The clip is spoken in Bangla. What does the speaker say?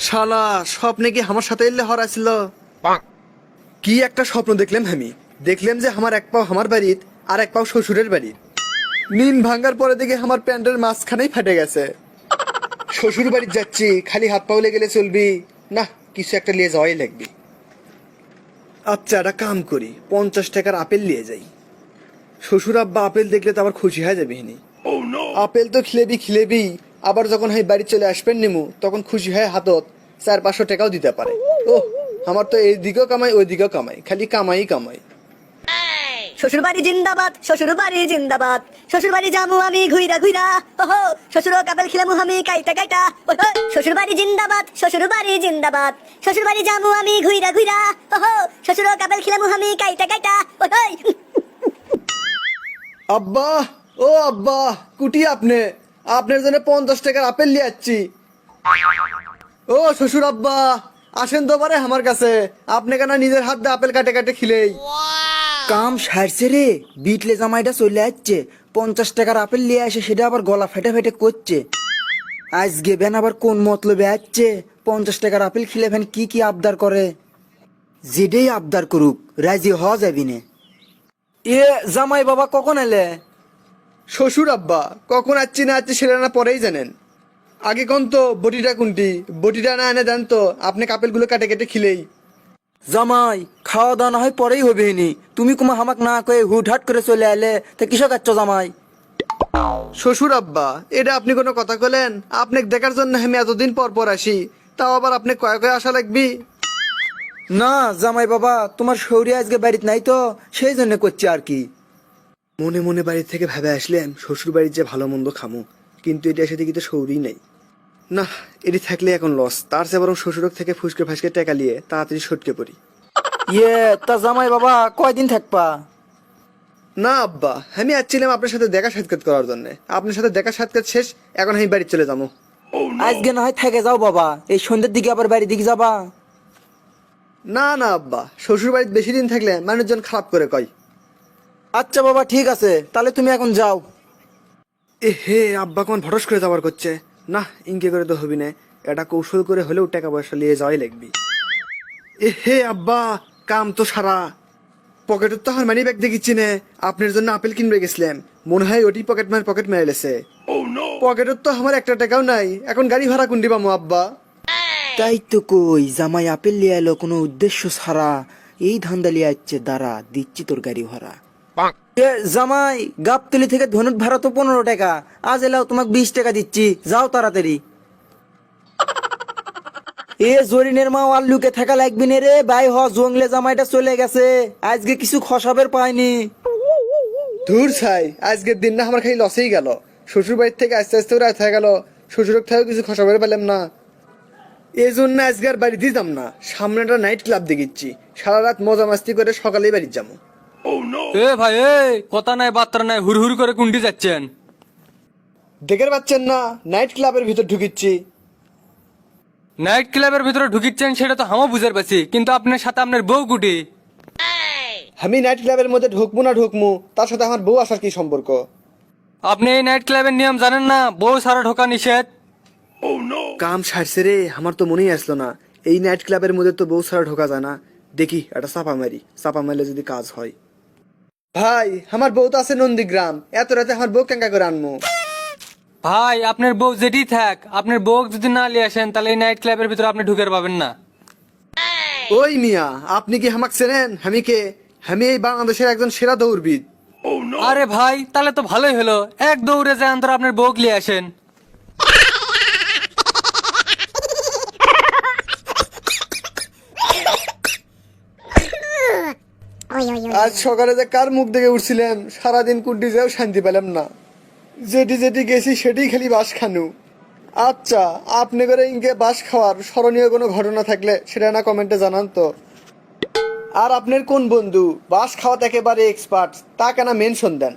শালা স্বপ্নে কি আমার সাথে এলে হরাছিল? কি একটা স্বপ্ন দেখলাম আমি। দেখলাম যে আমার এক পাও আমার বাড়ির আর এক পাও শ্বশুরের বাড়ির। নিন ভাঙ্গার পরে দেখে আমার প্যান্টের মাঝখানেই ফাটে গেছে। শ্বশুর বাড়ির যাচ্ছি, খালি হাত পাও লেগে গেলে চলবি না, কিছু একটা নিয়ে যাওয়াই লাগবে। আচ্ছা একটা কাম করি, 50 টাকার আপেল নিয়ে যাই। শ্বশুর আব্বা আপেল দেখলে তো আবার খুশি হয়ে যাবে হিনি। আপেল তো খিলেবি, আবার যখন হাই বাড়ি চলে আসবেন নিমু তখন খুশি হয়ে হাতত 400-500 টাকাও দিতে পারে। ওহ, আমার তো এই দিকেও কামাই ওই দিকেও কামাই, খালি কামাই। শ্বশুর বাড়ি জিন্দাবাদ, শ্বশুর বাড়ি জিন্দাবাদ, শ্বশুর বাড়ি যামু আমি ঘুইরা ঘুইরা, ওহো শ্বশুর কাপেল খিলামু আমি কাইটা কাইটা, ওহো শ্বশুর বাড়ি জিন্দাবাদ, শ্বশুর বাড়ি জিন্দাবাদ, শ্বশুর বাড়ি যামু আমি ঘুইরা ঘুইরা, ওহো শ্বশুর কাপেল খিলামু আমি কাইটা কাইটা, ওহো। আব্বা, ও আব্বা, কুটি আপনার জন্য 50 টাকার আপেল নিয়ে যাচ্ছি। ও শ্বশুর আব্বা, আসেন তো পারে আমার কাছে, আপনি কেন নিজের হাত দিয়ে আপেল কাটে খিলেই। কাম সারছে রে, বিটলে জামাইটা চলে যাচ্ছে, 50 টাকার আপেল নিয়ে আসে, সেটা আবার গলা ফেটে করছে। আজ গেবেন আবার কোন মতলবে আসছে, 50 টাকার আপেল খিলে ফেন কি আবদার করে। যেটাই আবদার করুক রাজি হওয়া যাবি না। এ জামাই বাবা কখন এলে? শ্বশুর আব্বা কখন আসছি না আসছি সেটা না পরেই জানেন। আগে কোন তো বটিটা কোনটি, বটিটা না এনে দেন তো, আপনি কাপেলগুলো কাটে খিলেই। জামাই খাওয়া দাওয়া না হয় পরেই হবে নি, তুমি কুমা হামাক না কয়ে হুটহাট করে চলে এলে, তা কিসব কাচ্ছ জামাই? শ্বশুর আব্বা এটা আপনি কোনো কথা কলেন? আপনি দেখার জন্য আমি এতদিন পর আসি, তাও আবার আপনি কয়ে আসা লাগবি। না জামাই বাবা, তোমার শৌরি আজকে বাড়িতে নাই তো, সেই জন্য করছি আর কি। মনে মনে বাড়ি থেকে ভেবে আসলাম শ্বশুর বাড়ির যে ভালো মন্দ খামু, কিন্তু এটা এসে দেখি তো সৌরি নাই। না, এটি থাকলে এখন লস, তার চেয়ে বরং শ্বশুরক থেকে ফুসকে ফাসকে টাকা নিয়ে তাড়াতাড়ি সটকে পড়ি। তা জামাই বাবা কয়দিন থাকবা? না আব্বা, আমি আসছিলাম আপনার সাথে দেখা সাক্ষাৎ করার জন্য। আপনার সাথে দেখা সাক্ষাৎ শেষ, এখন আমি বাড়ি চলে যাবো। আজকে না হয় থেকে যাও বাবা, এই সন্ধ্যের দিকে আবার বাড়ির দিকে যাবা? না আব্বা, শ্বশুর বাড়িতে বেশি দিন থাকলে মানুষজন খারাপ করে কয়। আচ্ছা বাবা ঠিক আছে, তাহলে তুমি এখন যাও। এ হে, আব্বা কোন ভরস করে যাবার করছে। না, ইনকে করে তো হবি না, এটা কৌশল করে হলেও টাকা পয়সা নিয়ে যাওয়াই লাগবি। এ হে আব্বা, কাম তো সারা। পকেটের তো আমার মানি ব্যাগ দেখিচ্ছি না, আপনার জন্য আপেল কিনবে গেছিলাম, মনে হয় ওটি পকেট মেরে লেছে। পকেটের তো আমার একটা টাকাও নাই, এখন গাড়ি ভাড়া কোনটি পাবো আব্বা? তাই তো কই, জামাই আপেল লিয়ে এলো কোনো উদ্দেশ্য ছাড়া, এই ধান্দা লিয়ে আসছে, দাঁড়া দিচ্ছি তোর গাড়ি ভাড়া। জামাই গাবতলি থেকে ধনুট ভাড়া তো 15 টাকা, আজ এলাও তোমাকে 20 টাকা দিচ্ছি, যাও তাড়াতাড়ি। এ জরিনের মা আর লুকে থাকা লাগবি না রে, ভাই হ জঙ্গলে জামাইটা চলে গেছে, আজকে কিছু খসাবের পাইনি। ধুর ছাই, আজকের দিন না আমার খালি লসেই গেল। শ্বশুর বাড়ির থেকে আস্তে আস্তে রাত হয়ে গেল, শ্বশুরের থেকেও কিছু খসাবার পেলাম না। এই জন্য আজকে আর বাড়ি দিতাম না, সামনে একটা নাইট ক্লাব দেখিচ্ছি, সারা রাত মজা মাস্তি করে সকালেই বাড়ি যাবো। এ ভাই, কথা নাই বার্তা নাই, হুড় করে কুন্ডি যাচ্ছেন। দেখে পাচ্ছেন না, নাইট ক্লাবের ভিতর ঢুকিচ্ছি। নাইট ক্লাবের ভিতরে ঢুকিচ্ছেন সেটা তো হামও বুঝার পাচ্ছি, কিন্তু আপনার সাথে আপনার বউ কুটি? আমি নাইট ক্লাবের মধ্যে ঢুকমু তার সাথে আমার বউ আসার কি সম্পর্ক? আপনি এই নাইট ক্লাবের নিয়ম জানেন না? বউ সারা ঢোকা নিষেধ। কাম সারছে রে, আমার তো মনেই আসলো না, এই নাইট ক্লাবের মধ্যে তো বউ ছাড়া ঢোকা যায় না। দেখি একটা চাপা মারলে যদি কাজ হয়। ভাই, আমার বউ তো আছে নন্দীগ্রাম, এত রাতে আমার বউ কেঙ্কা করে আনমু? ভাই আপনার বউ যেটি থাক, আপনার বউ যদি না নিয়ে আসেন তাহলে এই নাইট ক্লাবের ভিতরে আপনি ঢুকে পাবেন না। ওই মিয়া, আপনি কি হামাক চেনেন? আমি কে? আমি এই বাংলাদেশের একজন সেরা দৌড়বিদ। আরে ভাই তাহলে তো ভালোই হলো, এক দৌড়ে যায় অন্তর আপনার বউ নিয়ে আসেন। আজ সকালে যে কার মুখ দেখে উঠছিলাম, সারাদিন কুড্ডি যেও শান্তি পেলাম না। যেটি গেছি সেটি খালি বাস খানু। আচ্ছা, আপনি করে ইনকে বাস খাওয়ার স্মরণীয় কোনো ঘটনা থাকলে সেটা না কমেন্টে জানান তো। আর আপনার কোন বন্ধু বাস খাওয়াতে একেবারে এক্সপার্ট, তা কেন মেনশন দেন।